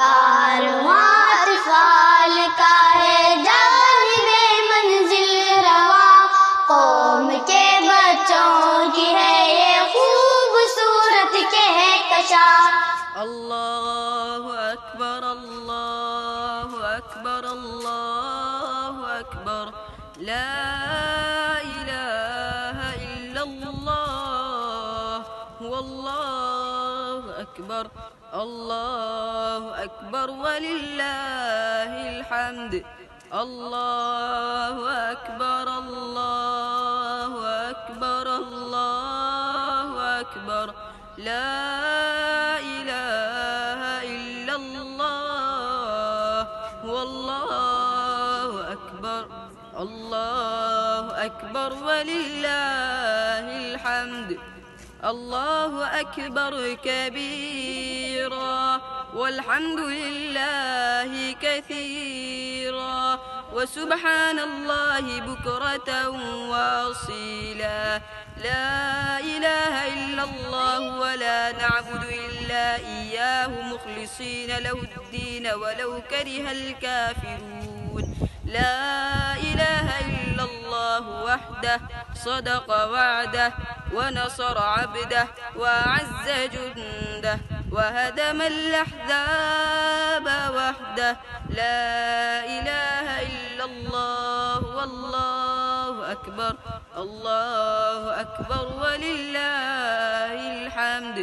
कारवां अत्फाल का है जानिबे मंजिल रवा, कौम के बच्चों की है ये खूबसूरत कहकशां। अल्लाहु अकबर, अल्लाहु अकबर, अल्लाहु अकबर, ला इलाहा इल्लल्लाह, वल्लाहु अकबर, अल्लाहु अकबर वलिल्लाहिल हम्द। अल्लाहु अकबर, अल्लाहु अकबर, अल्लाहु अकबर, ला इलाहा इल्लल्लाह, वल्लाहु अकबर, अल्लाहु अकबर वलिल्लाहिल हम्द। अल्लाहु अकबर कबीरा वल्हम्दु लिल्लाहि कसीरा वसुब्हानल्लाहि बुक्रतन वअसीला। ला इलाहा इल्लल्लाह वला नअबुदु इल्ला इय्याहु मुखलिसीन लहुद्दीन वलौ करिहल काफिरून। ला इलाहा इल्लल्लाह वहदह صدق وعده ونصر عبده وأعز جنده وهدم الأحزاب وحده. لا إله إلا الله والله أكبر، الله أكبر ولله الحمد.